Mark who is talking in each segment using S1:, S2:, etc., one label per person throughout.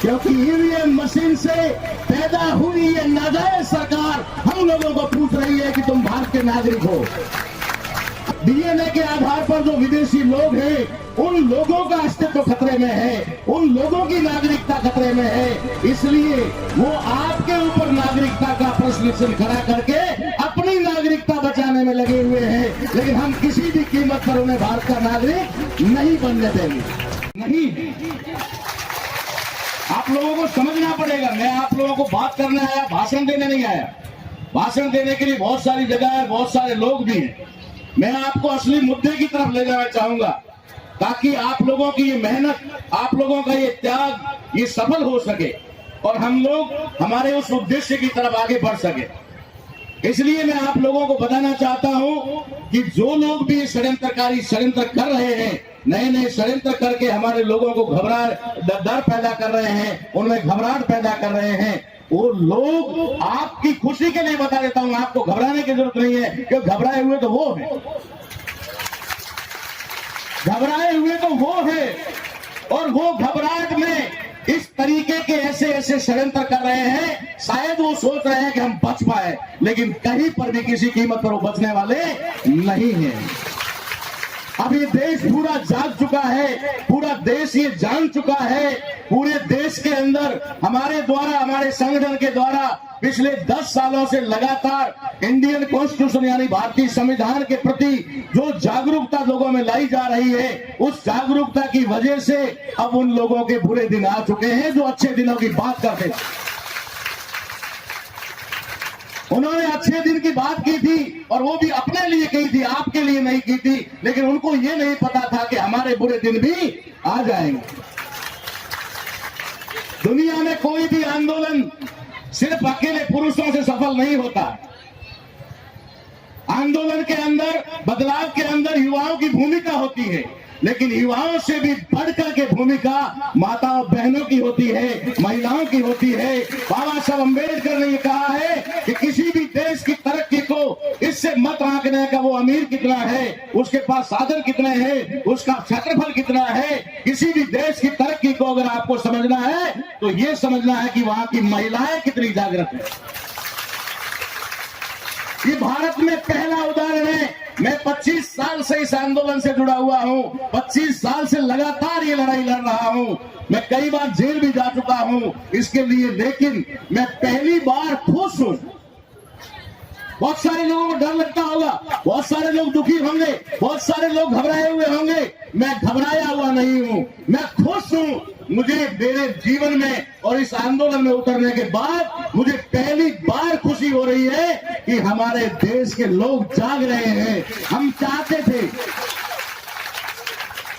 S1: क्योंकि EVM machine से पैदा हुई ये नाजायज सरकार हम लोगों को पूछ रही है कि तुम भारत के नागरिक हो। डीएनए के आधार पर जो विदेशी लोग हैं उन लोगों का अस्तित्व खतरे में है, उन लोगों की नागरिकता खतरे में है, इसलिए वो आपके ऊपर नागरिकता का प्रश्न चिन्ह खड़ा करके अपनी नागरिकता बचाने में लगे हुए हैं। लेकिन हम किसी भी कीमत पर उन्हें भारत का नागरिक नहीं बनने देंगे। नहीं, आप लोगों को समझना पड़ेगा। मैं आप लोगों को बात करने आया, भाषण देने नहीं आया। भाषण देने के लिए बहुत सारी जगह है, बहुत सारे लोग भी हैं। मैं आपको असली मुद्दे की तरफ ले जाना चाहूंगा ताकि आप लोगों की ये मेहनत, आप लोगों का ये त्याग ये सफल हो सके और हम लोग हमारे उस उद्देश्य की तरफ आगे बढ़ सके। इसलिए मैं आप लोगों को बताना चाहता हूं कि जो लोग भी षड्यंत्रकारी षड्यंत्र कर रहे हैं, नए नए षड्यंत्र करके हमारे लोगों को डर पैदा कर रहे हैं, उनमें घबराहट पैदा कर रहे हैं, वो लोग आपकी खुशी के लिए बता देता हूं, आपको घबराने की जरूरत नहीं है, क्योंकि घबराए हुए तो वो है, घबराए हुए तो वो है। और वो घबराहट में इस तरीके के ऐसे ऐसे षड्यंत्र कर रहे हैं, शायद वो सोच रहे हैं कि हम बच पाए, लेकिन कहीं पर भी किसी कीमत पर वो बचने वाले नहीं हैं। अब ये देश पूरा जाग चुका है, पूरा देश ये जान चुका है। पूरे देश के अंदर हमारे द्वारा, हमारे संगठन के द्वारा पिछले 10 सालों से लगातार इंडियन कॉन्स्टिट्यूशन यानी भारतीय संविधान के प्रति जो जागरूकता लोगों में लाई जा रही है, उस जागरूकता की वजह से अब उन लोगों के बुरे दिन आ चुके हैं जो अच्छे दिनों की बात करते थे। उन्होंने अच्छे दिन की बात की थी और वो भी अपने लिए की थी, आपके लिए नहीं की थी, लेकिन उनको ये नहीं पता था कि हमारे बुरे दिन भी आ जाएंगे। दुनिया में कोई भी आंदोलन सिर्फ अकेले पुरुषों से सफल नहीं होता। आंदोलन के अंदर, बदलाव के अंदर युवाओं की भूमिका होती है, लेकिन युवाओं से भी बढ़कर के भूमिका माताओं बहनों की होती है, महिलाओं की होती है। बाबा साहब अम्बेडकर ने ये कहा है कि किसी भी देश की तरक्की को इससे मत आंकने का वो अमीर कितना है, उसके पास साधन कितने हैं, उसका क्षेत्रफल कितना है। किसी भी देश की तरक्की को अगर आपको समझना है तो ये समझना है कि वहां की महिलाएं कितनी जागृत है। ये भारत में पहला उदाहरण है। मैं 25 साल से इस आंदोलन से जुड़ा हुआ हूं, 25 साल से लगातार ये लड़ाई लड़ रहा हूं। मैं कई बार जेल भी जा चुका हूं इसके लिए, लेकिन मैं पहली बार खुश हूं। बहुत सारे लोगों को डर लगता होगा, बहुत सारे लोग दुखी होंगे, बहुत सारे लोग घबराए हुए होंगे। मैं घबराया हुआ नहीं हूं, मैं खुश हूं। मुझे मेरे जीवन में और इस आंदोलन में उतरने के बाद मुझे पहली बार खुशी हो रही है कि हमारे देश के लोग जाग रहे हैं। हम चाहते थे,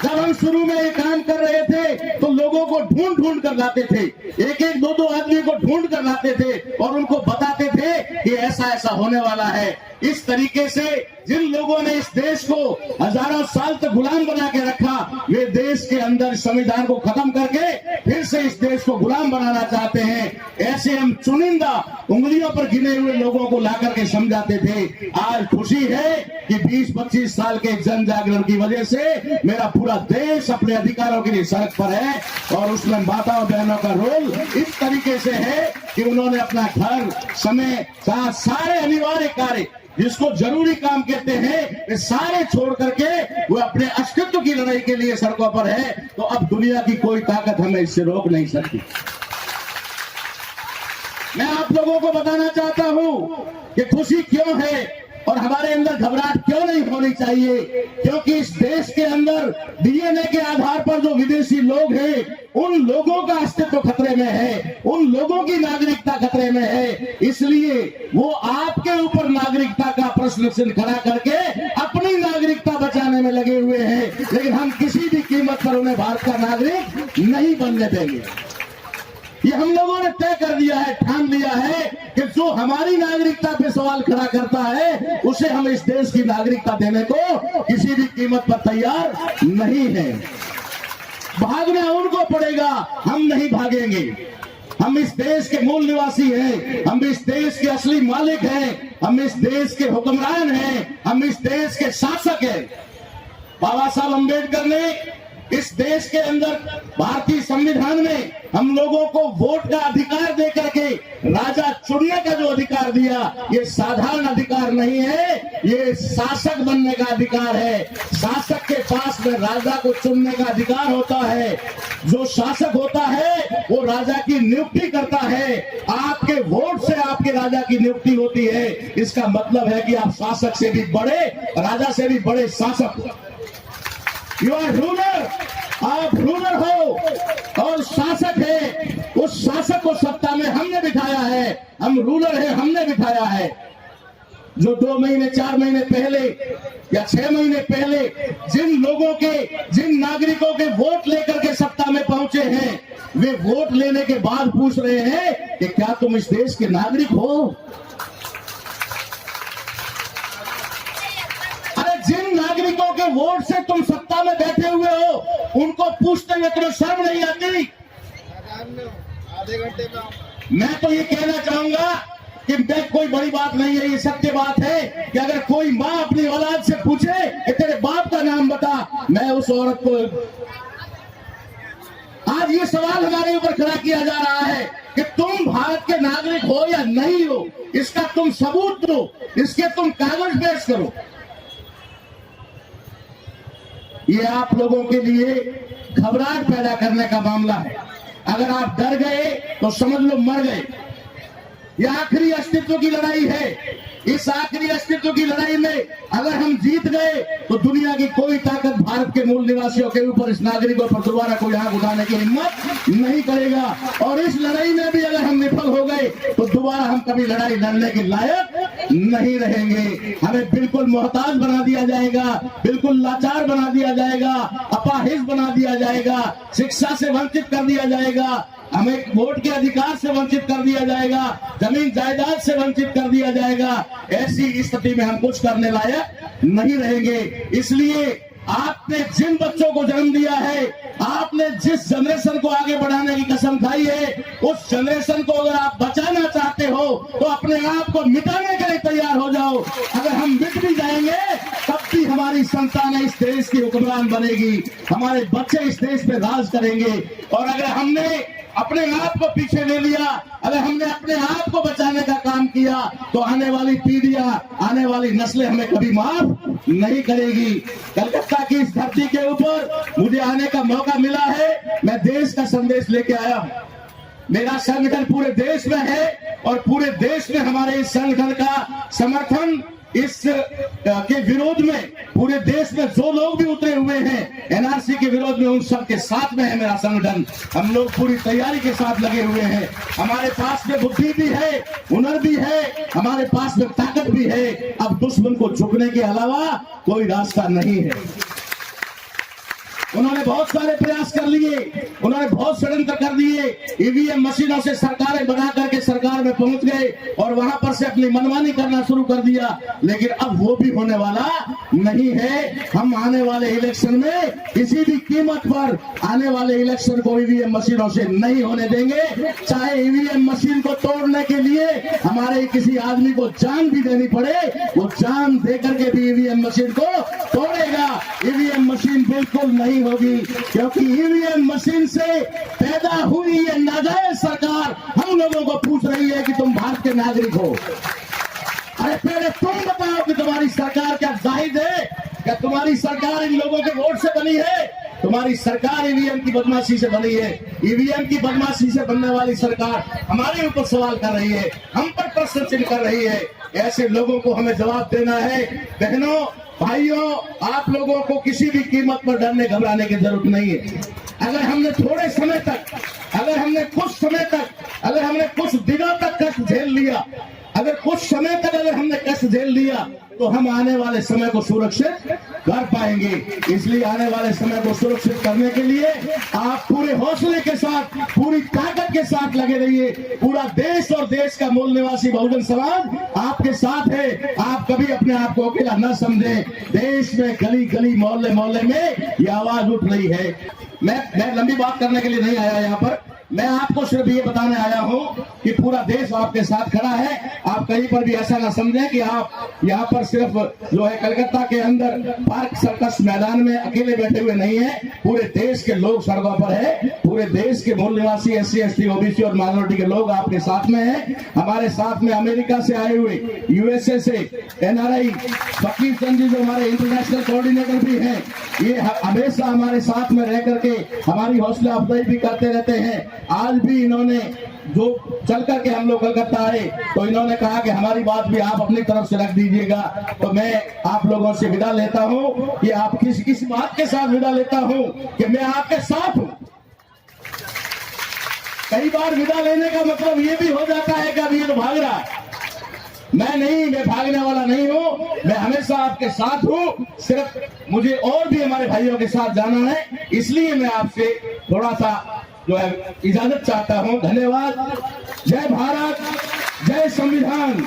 S1: जब हम शुरू में ये काम कर रहे थे तो लोगों को ढूंढ ढूंढ कर लाते थे, एक एक दो दो आदमी को ढूंढ कर लाते थे और उनको बताते थे कि ऐसा ऐसा होने वाला है। इस तरीके से जिन लोगों ने इस देश को हजारों साल तक गुलाम बना के रखा, वे देश के अंदर संविधान को खत्म करके फिर से इस देश को गुलाम बनाना चाहते हैं। ऐसे हम चुनिंदा उंगलियों पर गिने हुए लोगों को ला करके समझाते थे। आज खुशी है कि 20-25 साल के जन जागरण की वजह से मेरा पूरा देश अपने अधिकारों के लिए सड़क पर है और उसमें माताओं बहनों का रोल इस तरीके से है कि उन्होंने अपना घर, समय, सारे अनिवार्य कार्य जिसको जरूरी काम कहते हैं, वे सारे छोड़ करके वो अपने अस्तित्व की लड़ाई के लिए सड़कों पर है। तो अब दुनिया की कोई ताकत हमें इससे रोक नहीं सकती। मैं आप लोगों को बताना चाहता हूं कि खुशी क्यों है और हमारे अंदर घबराहट क्यों नहीं होनी चाहिए, क्योंकि इस देश के अंदर डीएनए के आधार पर जो विदेशी लोग हैं उन लोगों का अस्तित्व खतरे में है, उन लोगों की नागरिकता खतरे में है। इसलिए वो आपके ऊपर नागरिकता का प्रश्न चिन्ह खड़ा करके अपनी नागरिकता बचाने में लगे हुए हैं, लेकिन हम किसी भी कीमत पर उन्हें भारत का नागरिक नहीं बनने देंगे। ये हम लोगों ने तय कर दिया है, ठान लिया है कि जो हमारी नागरिकता पे सवाल खड़ा करता है उसे हम इस देश की नागरिकता देने को किसी भी कीमत पर तैयार नहीं है। भागना उनको पड़ेगा, हम नहीं भागेंगे। हम इस देश के मूल निवासी हैं, हम इस देश के असली मालिक हैं, हम इस देश के हुक्मरान हैं, हम इस देश के शासक हैं। बाबा साहब अम्बेडकर ने इस देश के अंदर भारतीय संविधान में हम लोगों को वोट का अधिकार दे करके राजा चुनने का जो अधिकार दिया, ये साधारण अधिकार नहीं है, ये शासक बनने का अधिकार है। शासक के पास में राजा को चुनने का अधिकार होता है। जो शासक होता है वो राजा की नियुक्ति करता है। आपके वोट से आपके राजा की नियुक्ति होती है। इसका मतलब है कि आप शासक से भी बड़े, राजा से भी बड़े शासक हो। यू आर रूलर, आप रूलर हो और शासक है। उस शासक को सत्ता में हमने बिठाया है, हम रूलर है, हमने बिठाया है। जो 2 महीने 4 महीने पहले या 6 महीने पहले जिन लोगों के, जिन नागरिकों के वोट लेकर के सत्ता में पहुंचे हैं, वे वोट लेने के बाद पूछ रहे हैं कि क्या तुम इस देश के नागरिक हो? जिन नागरिकों के वोट से तुम सत्ता में बैठे हुए हो, उनको पूछते हुए तुम्हें शर्म नहीं आती?
S2: आधे घंटे में
S1: मैं तो ये कहना चाहूंगा कि कोई बड़ी बात नहीं है, ये सत्य बात है कि अगर कोई माँ अपनी औलाद से पूछे कि तेरे बाप का नाम बता, मैं उस औरत को, आज ये सवाल हमारे ऊपर खड़ा किया जा रहा है कि तुम भारत के नागरिक हो या नहीं हो, इसका तुम सबूत दो, इसके तुम कागज पेश करो। ये आप लोगों के लिए घबराहट पैदा करने का मामला है। अगर आप डर गए तो समझ लो मर गए। ये आखिरी अस्तित्व की लड़ाई है। इस आखिरी अस्तित्व की लड़ाई में अगर हम जीत गए तो दुनिया की कोई ताकत भारत के मूल निवासियों के ऊपर, इस नागरिकों पर दोबारा कोई आंख उठाने की हिम्मत नहीं करेगा। और इस लड़ाई में भी अगर हम विफल हो गए तो दोबारा हम कभी लड़ाई लड़ने के लायक नहीं रहेंगे। हमें बिल्कुल मोहताज बना दिया जाएगा, बिल्कुल लाचार बना दिया जाएगा, अपाहिज बना दिया जाएगा, शिक्षा से वंचित कर दिया जाएगा, हमें वोट के अधिकार से वंचित कर दिया जाएगा, जमीन जायदाद से वंचित कर दिया जाएगा। ऐसी स्थिति में हम कुछ करने लायक नहीं रहेंगे। इसलिए आपने जिन बच्चों को जन्म दिया है, आपने जिस जनरेशन को आगे बढ़ाने की कसम खाई है, उस जनरेशन को अगर आप बचाना चाहते हो तो अपने आप को मिटाने के लिए तैयार हो जाओ। अगर हम मिट भी जाएंगे तब भी हमारी संतान इस देश की हुक्मरान बनेगी, हमारे बच्चे इस देश पे राज करेंगे। और अगर हमने अपने आप को पीछे ले लिया, अगर हमने अपने आप को बचाने का काम किया तो आने वाली पीढ़ियां, आने वाली नस्लें हमें कभी माफ नहीं करेगी। कलकत्ता की इस धरती के ऊपर मुझे आने का मौका मिला है। मैं देश का संदेश लेके आया हूं। मेरा संगठन पूरे देश में है और पूरे देश में हमारे इस संगठन का समर्थन, इस के विरोध में पूरे देश में जो लोग भी उतरे हुए हैं एनआरसी के विरोध में, उन सब के साथ में है मेरा संगठन। हम लोग पूरी तैयारी के साथ लगे हुए हैं। हमारे पास में बुद्धि भी है, हुनर भी है, हमारे पास में ताकत भी है। अब दुश्मन को झुकने के अलावा कोई रास्ता नहीं है। उन्होंने बहुत सारे प्रयास कर लिए, उन्होंने बहुत षड्यंत्र कर दिए, ईवीएम मशीनों से सरकारें बना करके सरकार में पहुंच गए और वहां पर से अपनी मनमानी करना शुरू कर दिया। लेकिन अब वो भी होने वाला नहीं है। हम आने वाले इलेक्शन में किसी भी कीमत पर आने वाले इलेक्शन को ईवीएम मशीनों से नहीं होने देंगे। चाहे ईवीएम मशीन को तोड़ने के लिए हमारे किसी आदमी को जान भी देनी पड़े, वो जान दे करके भी ईवीएम मशीन को तोड़ेगा। ईवीएम मशीन बिल्कुल नहीं होगी, क्योंकि ईवीएम मशीन से पैदा हुई ये नाजायज सरकार हम लोगों को पूछ रही है कि तुम भारत के नागरिक हो। अरे पहले तुम बताओ कि तुम्हारी सरकार क्या जाहिद है? क्या तुम्हारी सरकार इन लोगों के वोट से बनी है? तुम्हारी सरकार ईवीएम की बदमाशी से बनी है। ईवीएम की बदमाशी से बनने वाली सरकार हमारे ऊपर सवाल कर रही है, हम पर प्रश्न चिन्ह कर रही है। ऐसे लोगों को हमें जवाब देना है। बहनों, भाइयों, आप लोगों को किसी भी कीमत पर डरने घबराने की जरूरत नहीं है। अगर हमने थोड़े समय तक, अगर हमने कुछ समय तक, अगर हमने कुछ दिनों तक कष्ट झेल लिया, अगर कुछ समय तक अगर हमने कष्ट झेल लिया तो हम आने वाले समय को सुरक्षित कर पाएंगे। इसलिए आने वाले समय को सुरक्षित करने के लिए आप पूरे हौसले के साथ, पूरी ताकत के साथ लगे रहिए। पूरा देश और देश का मूल निवासी बहुजन समाज आपके साथ है। आप कभी अपने आप को अकेला न समझें। देश में गली गली, मोहल्ले मोहल्ले में ये आवाज उठ रही है। मैं लंबी बात करने के लिए नहीं आया यहाँ पर, मैं आपको सिर्फ ये बताने आया हूं कि पूरा देश आपके साथ खड़ा है। आप कहीं पर भी ऐसा ना समझें कि आप यहाँ पर सिर्फ जो है कलकत्ता के अंदर पार्क सर्कस मैदान में अकेले बैठे हुए नहीं है। पूरे देश के लोग सड़कों पर है। पूरे देश के मूल निवासी SC ST OBC और माइनॉरिटी के लोग आपके साथ में हैं। हमारे साथ में अमेरिका से आए हुए, USA से NRI फकीर चंद जी जो हमारे इंटरनेशनल कोऑर्डिनेटर भी हैं, ये हमेशा हमारे साथ में रह करके हमारी हौसला अफजाई भी करते रहते हैं। आज भी इन्होंने जो चल करके हम लोग कलकत्ता आए तो इन्होंने कहा कि हमारी बात भी आप अपनी तरफ से रख दीजिएगा। तो मैं आप लोगों से विदा लेता हूं कि आप किस बात के साथ विदा लेता हूं कि मैं आपके साथ हूं। कई बार विदा लेने का मतलब ये भी हो जाता है कि अब ये तो भाग रहा है। मैं भागने वाला नहीं हूं, मैं हमेशा आपके साथ हूं। सिर्फ मुझे और भी हमारे भाइयों के साथ जाना है, इसलिए मैं आपसे थोड़ा सा जो है इजाजत चाहता हूं। धन्यवाद। जय भारत, जय संविधान।